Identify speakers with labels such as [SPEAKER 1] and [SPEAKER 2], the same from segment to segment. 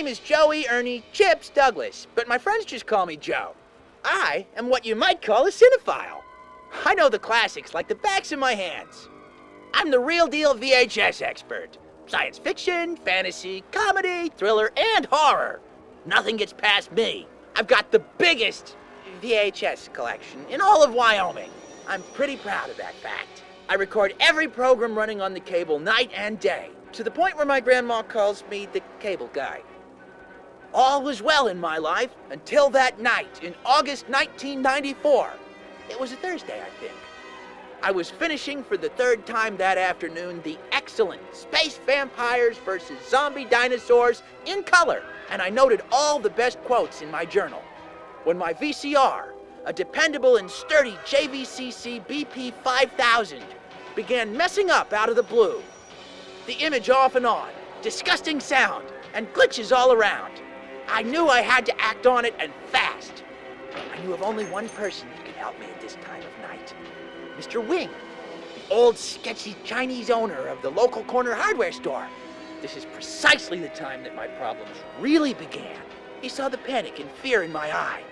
[SPEAKER 1] name is Joey Ernie Chips Douglas, but my friends just call me Joe. I am what you might call a cinephile. I know the classics like the backs of my hands. I'm the real deal VHS expert. Science fiction, fantasy, comedy, thriller, and horror. Nothing gets past me. I've got the biggest VHS collection in all of Wyoming. I'm pretty proud of that fact. I record every program running on the cable night and day, to the point where my grandma calls me the cable guy. All was well in my life until that night in August 1994. It was a Thursday, I think. I was finishing for the third time that afternoon the excellent Space Vampires vs. Zombie Dinosaurs in color, and I noted all the best quotes in my journal. When my VCR, a dependable and sturdy JVCC BP 5000, began messing up out of the blue. The image off and on, disgusting sound, and glitches all around. I knew I had to act on it, and fast. I knew of only one person who could help me at this time of night. Mr. Wing, the old sketchy Chinese owner of the local corner hardware store. This is precisely the time that my problems really began. He saw the panic and fear in my eye,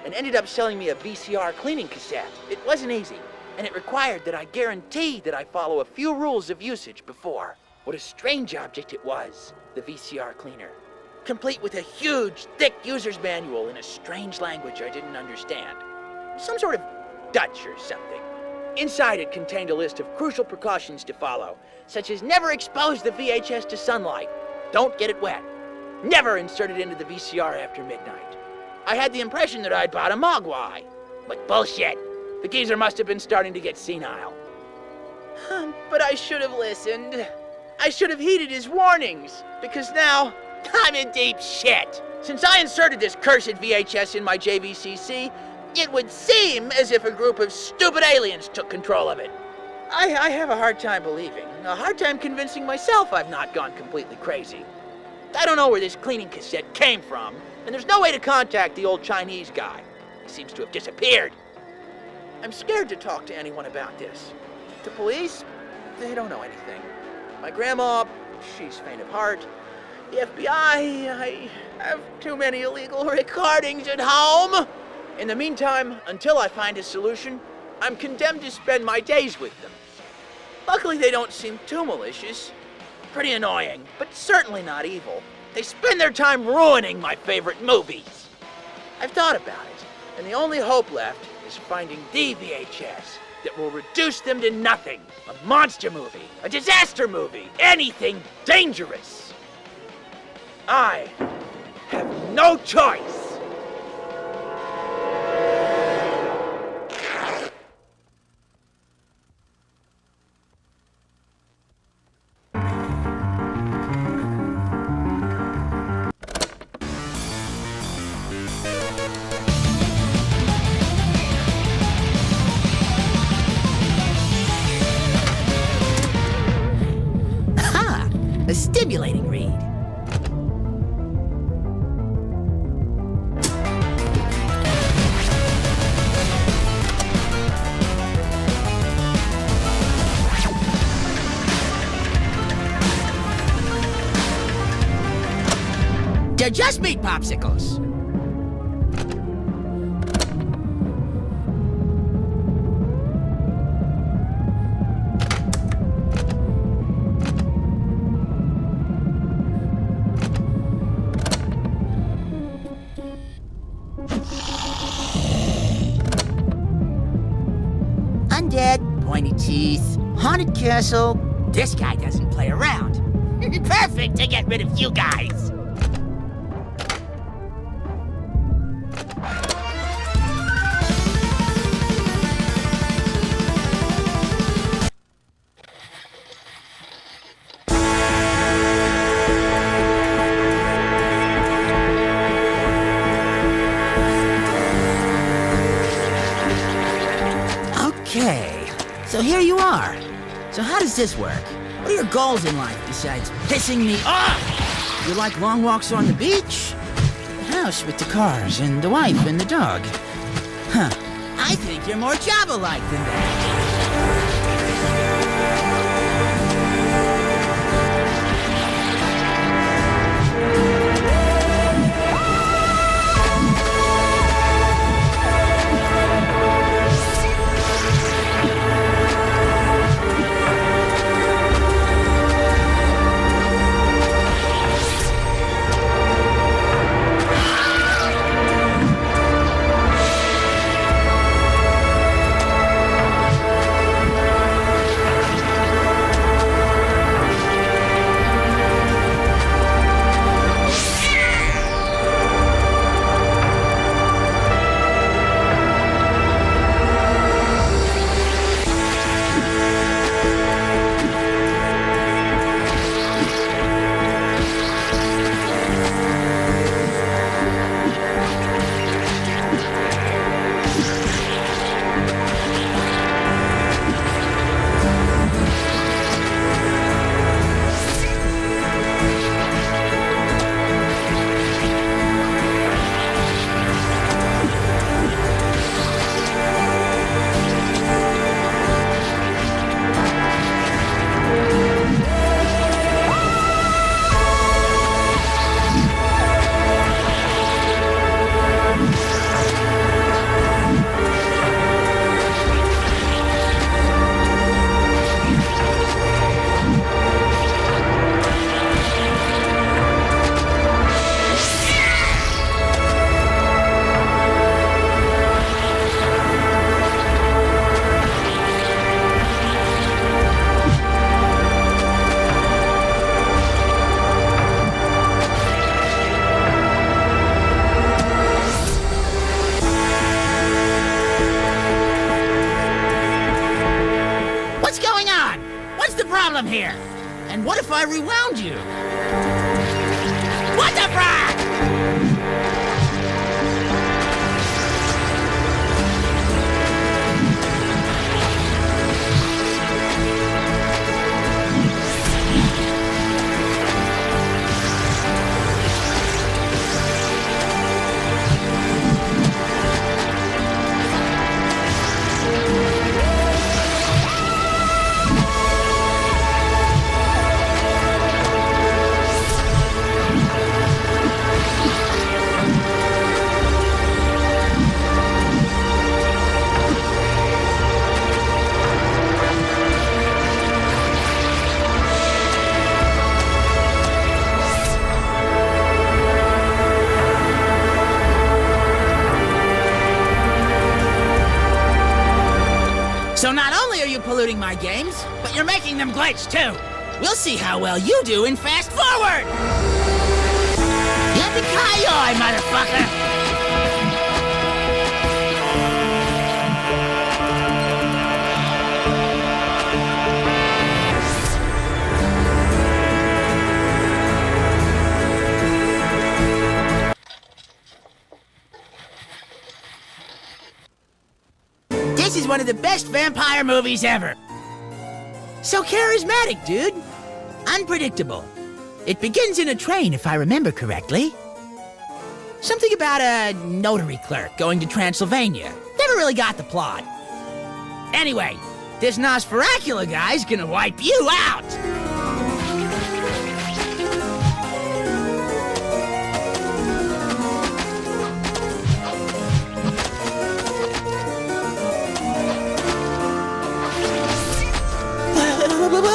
[SPEAKER 1] and ended up selling me a VCR cleaning cassette. It wasn't easy, and it required that I guarantee that I follow a few rules of usage before. What a strange object it was, the VCR cleaner. Complete with a huge, thick user's manual in a strange language I didn't understand. Some sort of Dutch or something. Inside it contained a list of crucial precautions to follow, such as never expose the VHS to sunlight, don't get it wet, never insert it into the VCR after midnight. I had the impression that I'd bought a mogwai, but bullshit. The geezer must have been starting to get senile. But I should have listened. I should have heeded his warnings, because now I'm in deep shit. Since I inserted this cursed VHS in my JVCC, it would seem as if a group of stupid aliens took control of it. I have a hard time believing, a hard time convincing myself I've not gone completely crazy. I don't know where this cleaning cassette came from, and there's no way to contact the old Chinese guy. He seems to have disappeared. I'm scared to talk to anyone about this. The police, they don't know anything. My grandma, she's faint of heart. The FBI, I have too many illegal recordings at home. In the meantime, until I find a solution, I'm condemned to spend my days with them. Luckily, they don't seem too malicious. Pretty annoying, but certainly not evil. They spend their time ruining my favorite movies. I've thought about it, and the only hope left is finding the VHS that will reduce them to nothing. A monster movie, a disaster movie, anything dangerous. I have no choice. A stimulating read. They're just meat popsicles. Undead, pointy teeth, haunted castle. This guy doesn't play around. Perfect to get rid of you guys. Okay, so here you are. So how does this work? What are your goals in life besides pissing me off? You like long walks on the beach? The house with the cars and the wife and the dog? Huh, I think you're more Java-like than that. problem here? And what if I rewound you? What the frack? So not only are you polluting my games, but you're making them glitch too. We'll see how well you do in Fast Forward! Yippee-ki-yay, motherfucker! This is one of the best vampire movies ever. So charismatic, dude. Unpredictable. It begins in a train, if I remember correctly. Something about a notary clerk going to Transylvania. Never really got the plot. Anyway, this Nosferacula guy's gonna wipe you out.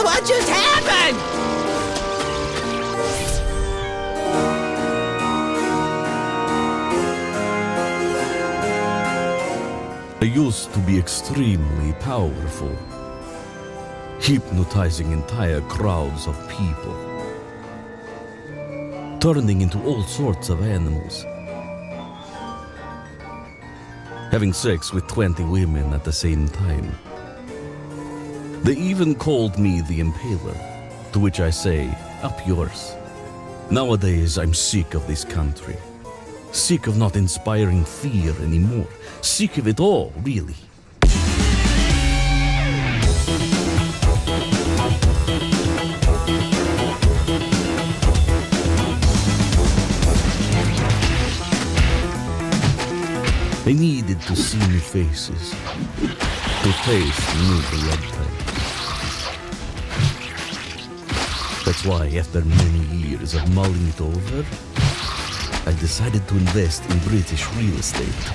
[SPEAKER 1] What just happened?
[SPEAKER 2] I used to be extremely powerful, hypnotizing entire crowds of people, turning into all sorts of animals, having sex with 20 women at the same time. They even called me the Impaler, to which I say, up yours. Nowadays, I'm sick of this country. Sick of not inspiring fear anymore. Sick of it all, really. I needed to see new faces, to taste new blood types. That's why, after many years of mulling it over, I decided to invest in British real estate.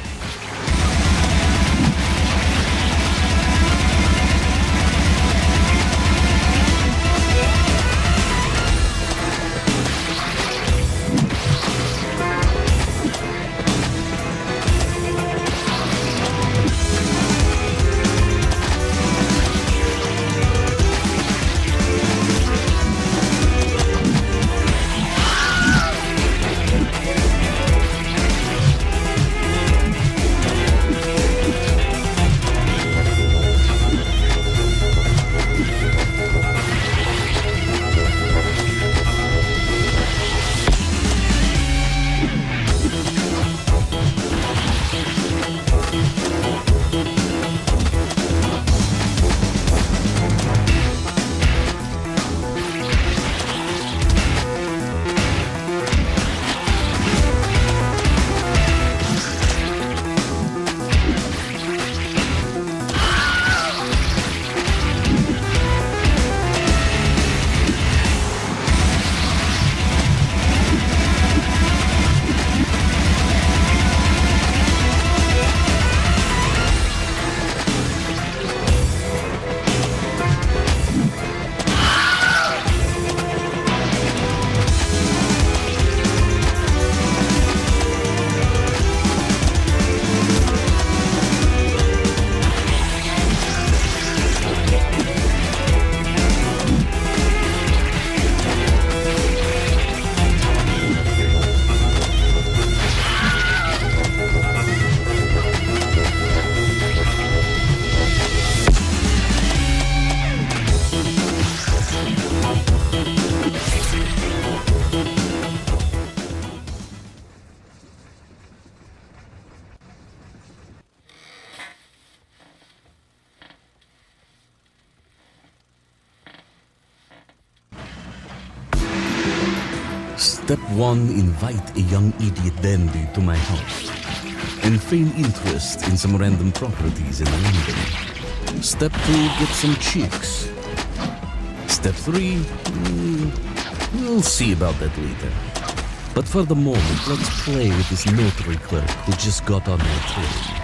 [SPEAKER 2] Step 1, invite a young idiot dandy to my house and feign interest in some random properties in London. Step 2, get some chicks. Step 3, we'll see about that later. But for the moment, let's play with this notary clerk who just got on my train.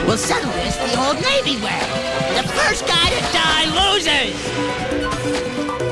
[SPEAKER 3] We'll settle this the old Navy way. The first guy to die loses!